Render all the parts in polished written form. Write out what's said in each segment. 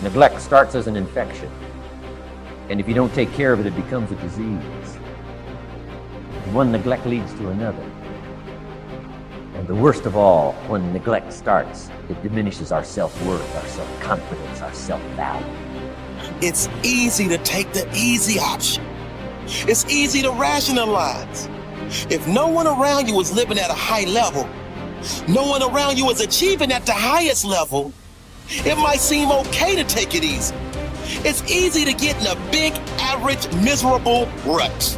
Neglect starts as an infection, and if you don't take care of it, it becomes a disease. And one neglect leads to another. And the worst of all, when neglect starts, it diminishes our self-worth, our self-confidence, our self-value. It's easy to take the easy option. It's easy to rationalize. If no one around you is living at a high level, no one around you is achieving at the highest level, it might seem okay to take it easy. It's easy to get in a big, average, miserable rut.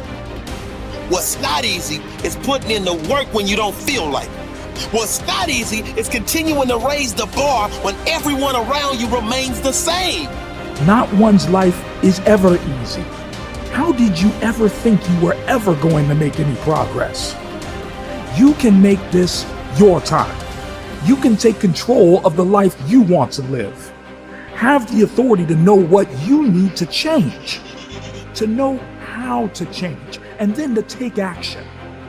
What's not easy is putting in the work when you don't feel like it. What's not easy is continuing to raise the bar when everyone around you remains the same. Not one's life is ever easy. How did you ever think you were ever going to make any progress? You can make this your time. You can take control of the life you want to live. Have the authority to know what you need to change, to know how to change, and then to take action.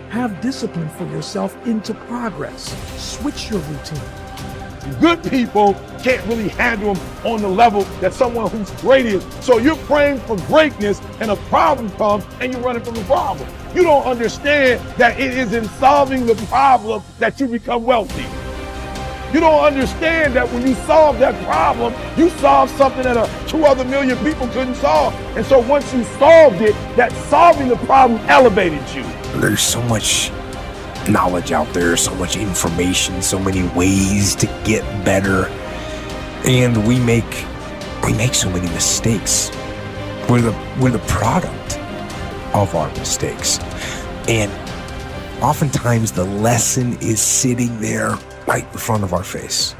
Have discipline for yourself into progress. Switch your routine. Good people can't really handle them on the level that someone who's great is. So you're praying for greatness and a problem comes and you're running from the problem. You don't understand that it is in solving the problem that you become wealthy. You don't understand that when you solve that problem, you solve something that 2 other million people couldn't solve. And so once you solved it, that solving the problem elevated you. There's so much knowledge out there, so much information, so many ways to get better. And we make so many mistakes. We're the product of our mistakes. And oftentimes the lesson is sitting there right in front of our face.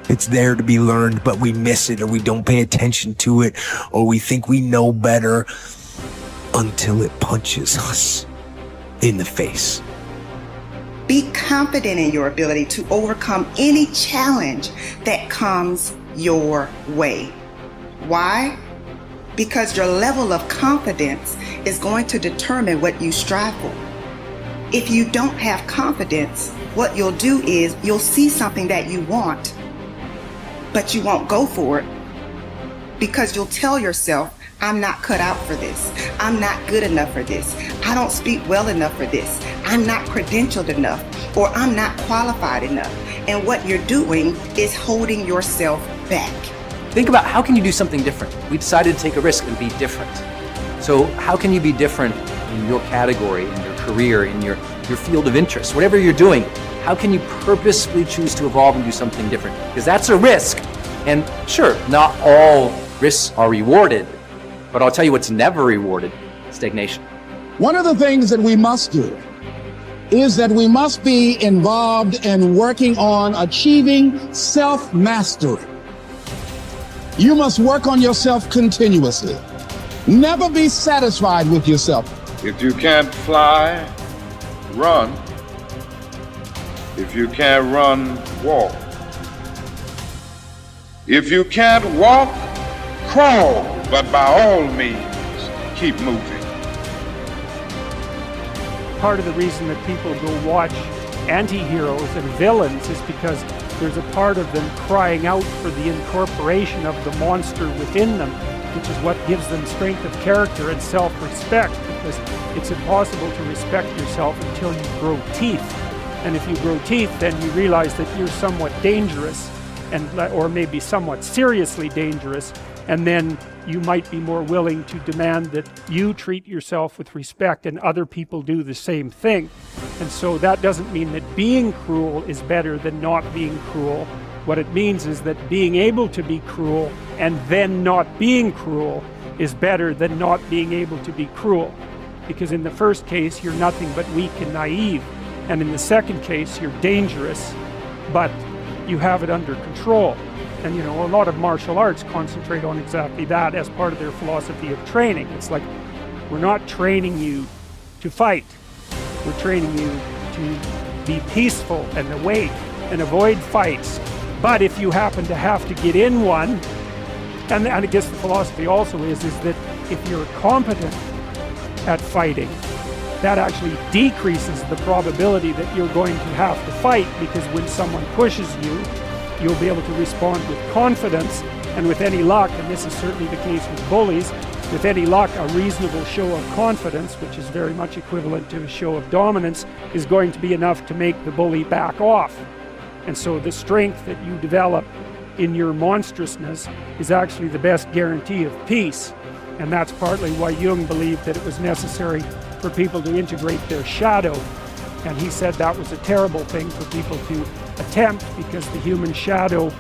It's there to be learned, but we miss it, or we don't pay attention to it, or we think we know better until it punches us in the face. Be confident in your ability to overcome any challenge that comes your way. Why? Because your level of confidence is going to determine what you strive for. If you don't have confidence, what you'll do is you'll see something that you want, but you won't go for it because you'll tell yourself, I'm not cut out for this. I'm not good enough for this. I don't speak well enough for this. I'm not credentialed enough, or I'm not qualified enough. And what you're doing is holding yourself back. Think about, how can you do something different? We decided to take a risk and be different. So how can you be different in your category, in your career, in your field of interest, whatever you're doing? How can you purposefully choose to evolve and do something different? Because that's a risk. And sure, not all risks are rewarded, but I'll tell you what's never rewarded: stagnation. One of the things that we must do is that we must be involved in working on achieving self-mastery. You must work on yourself continuously. Never be satisfied with yourself. If you can't fly, run. If you can't run, walk. If you can't walk, crawl. But by all means, keep moving. Part of the reason that people go watch anti-heroes and villains is because there's a part of them crying out for the incorporation of the monster within them, which is what gives them strength of character and self-respect, because it's impossible to respect yourself until you grow teeth. And if you grow teeth, then you realize that you're somewhat dangerous, or maybe somewhat seriously dangerous, and then you might be more willing to demand that you treat yourself with respect and other people do the same thing. And so that doesn't mean that being cruel is better than not being cruel. What it means is that being able to be cruel and then not being cruel is better than not being able to be cruel. Because in the first case, you're nothing but weak and naive. And in the second case, you're dangerous, but you have it under control. And a lot of martial arts concentrate on exactly that as part of their philosophy of training. It's like, we're not training you to fight. We're training you to be peaceful and awake and avoid fights. But if you happen to have to get in one, and I guess the philosophy also is that if you're competent at fighting, that actually decreases the probability that you're going to have to fight, because when someone pushes you, you'll be able to respond with confidence And with any luck, and this is certainly the case with bullies, with any luck, a reasonable show of confidence, which is very much equivalent to a show of dominance, is going to be enough to make the bully back off. And so the strength that you develop in your monstrousness is actually the best guarantee of peace. And that's partly why Jung believed that it was necessary for people to integrate their shadow. And he said that was a terrible thing for people to attempt, because the human shadow,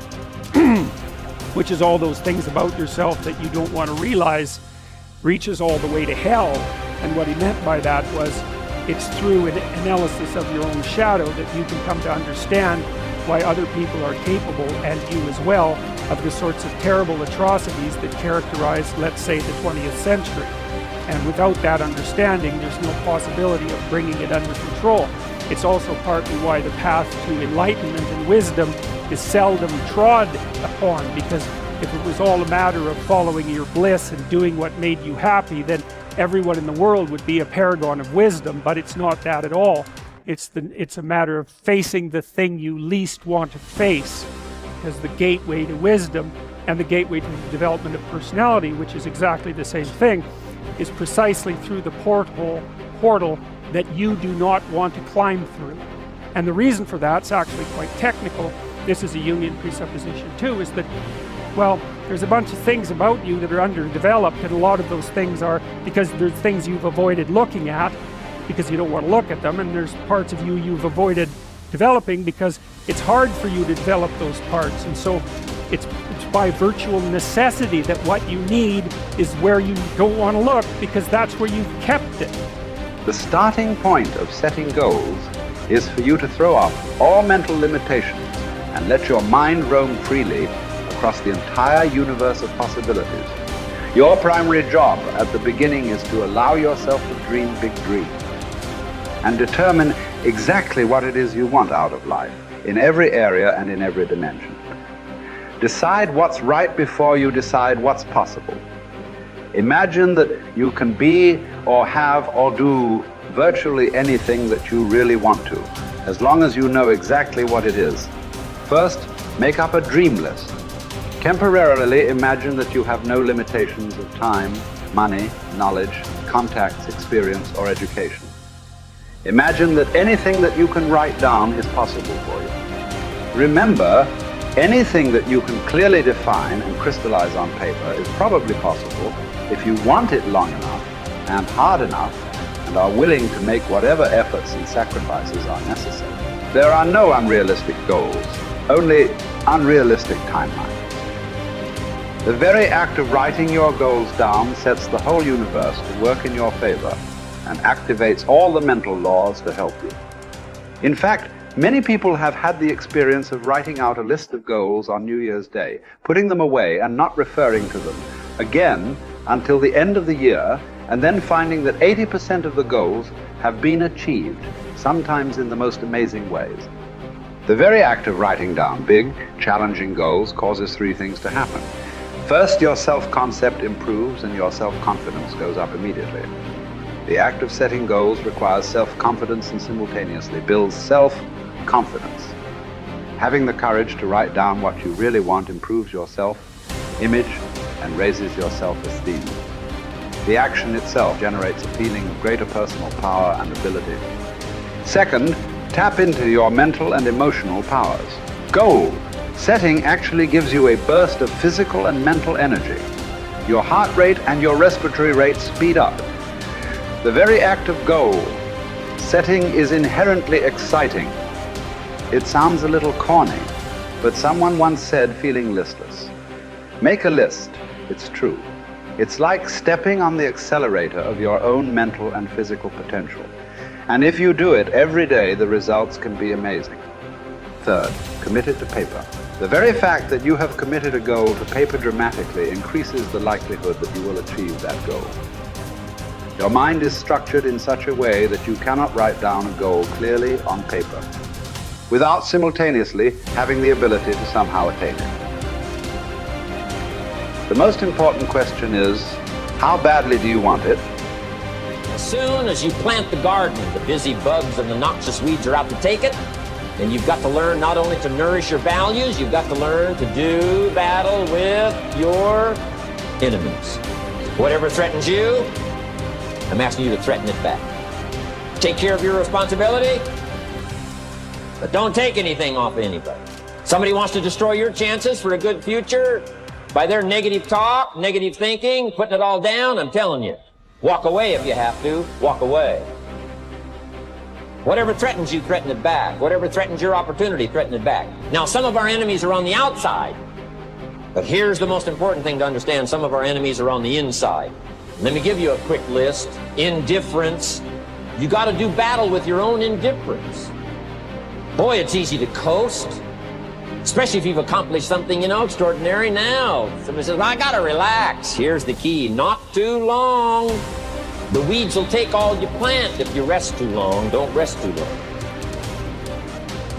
which is all those things about yourself that you don't want to realize, reaches all the way to hell. And what he meant by that was, it's through an analysis of your own shadow that you can come to understand why other people are capable, and you as well, of the sorts of terrible atrocities that characterize, let's say, the 20th century. And without that understanding, there's no possibility of bringing it under control. It's also partly why the path to enlightenment and wisdom is seldom trod upon, because if it was all a matter of following your bliss and doing what made you happy, then everyone in the world would be a paragon of wisdom. But it's not that at all. It's a matter of facing the thing you least want to face, because the gateway to wisdom and the gateway to the development of personality, which is exactly the same thing, is precisely through the portal that you do not want to climb through. And the reason for that's actually quite technical. This is a Jungian presupposition too, is that, well, there's a bunch of things about you that are underdeveloped, and a lot of those things are because there's things you've avoided looking at because you don't want to look at them, and there's parts of you you've avoided developing because it's hard for you to develop those parts. And so it's by virtual necessity that what you need is where you don't want to look, because that's where you've kept it. The starting point of setting goals is for you to throw off all mental limitations and let your mind roam freely across the entire universe of possibilities. Your primary job at the beginning is to allow yourself to dream big dreams and determine exactly what it is you want out of life, in every area and in every dimension. Decide what's right before you decide what's possible. Imagine that you can be or have or do virtually anything that you really want to, as long as you know exactly what it is. First, make up a dream list. Temporarily imagine that you have no limitations of time, money, knowledge, contacts, experience, or education. Imagine that anything that you can write down is possible for you. Remember, anything that you can clearly define and crystallize on paper is probably possible if you want it long enough and hard enough and are willing to make whatever efforts and sacrifices are necessary. There are no unrealistic goals, only unrealistic timelines. The very act of writing your goals down sets the whole universe to work in your favor and activates all the mental laws to help you. In fact, many people have had the experience of writing out a list of goals on New Year's Day, putting them away and not referring to them again until the end of the year, and then finding that 80% of the goals have been achieved, sometimes in the most amazing ways. The very act of writing down big, challenging goals causes three things to happen. First, your self-concept improves and your self-confidence goes up immediately. The act of setting goals requires self-confidence and simultaneously builds self-confidence. Having the courage to write down what you really want improves your self-image and raises your self-esteem. The action itself generates a feeling of greater personal power and ability. Second, tap into your mental and emotional powers. Goal setting actually gives you a burst of physical and mental energy. Your heart rate and your respiratory rate speed up. The very act of goal setting is inherently exciting. It sounds a little corny, but someone once said, feeling listless. Make a list, it's true. It's like stepping on the accelerator of your own mental and physical potential. And if you do it every day, the results can be amazing. Third, commit it to paper. The very fact that you have committed a goal to paper dramatically increases the likelihood that you will achieve that goal. Your mind is structured in such a way that you cannot write down a goal clearly on paper without simultaneously having the ability to somehow attain it. The most important question is, how badly do you want it? As soon as you plant the garden, the busy bugs and the noxious weeds are out to take it. And you've got to learn not only to nourish your values, you've got to learn to do battle with your enemies. Whatever threatens you, I'm asking you to threaten it back. Take care of your responsibility, but don't take anything off anybody. Somebody wants to destroy your chances for a good future by their negative talk, negative thinking, putting it all down. I'm telling you, walk away if you have to. Walk away. Whatever threatens you, threaten it back. Whatever threatens your opportunity, threaten it back. Now, some of our enemies are on the outside, but here's the most important thing to understand. Some of our enemies are on the inside. Let me give you a quick list. Indifference. You got to do battle with your own indifference. Boy, it's easy to coast, especially if you've accomplished something, extraordinary. Now, somebody says, I got to relax. Here's the key. Not too long. The weeds will take all you plant if you rest too long. Don't rest too long.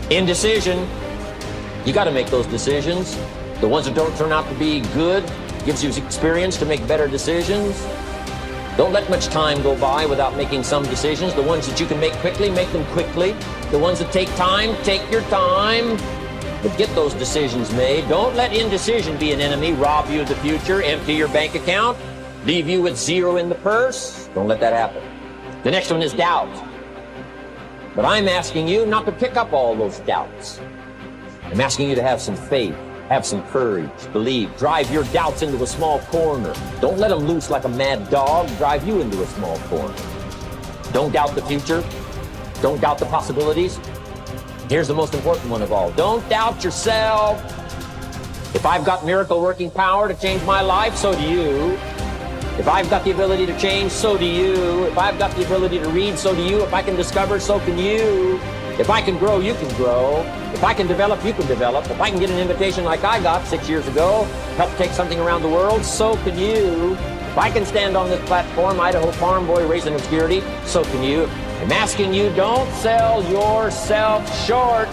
Indecision. You got to make those decisions. The ones that don't turn out to be good gives you experience to make better decisions. Don't let much time go by without making some decisions. The ones that you can make quickly, make them quickly. The ones that take time, take your time. But get those decisions made. Don't let indecision be an enemy, rob you of the future, empty your bank account, leave you with zero in the purse. Don't let that happen. The next one is doubt. But I'm asking you not to pick up all those doubts. I'm asking you to have some faith, have some courage, believe, drive your doubts into a small corner. Don't let them loose like a mad dog, drive you into a small corner. Don't doubt the future. Don't doubt the possibilities. Here's the most important one of all. Don't doubt yourself. If I've got miracle working power to change my life, so do you. If I've got the ability to change, so do you. If I've got the ability to read, so do you. If I can discover, so can you. If I can grow, you can grow. If I can develop, you can develop. If I can get an invitation like I got 6 years ago, help take something around the world, so can you. If I can stand on this platform, Idaho farm boy raising obscurity, so can you. I'm asking you, don't sell yourself short.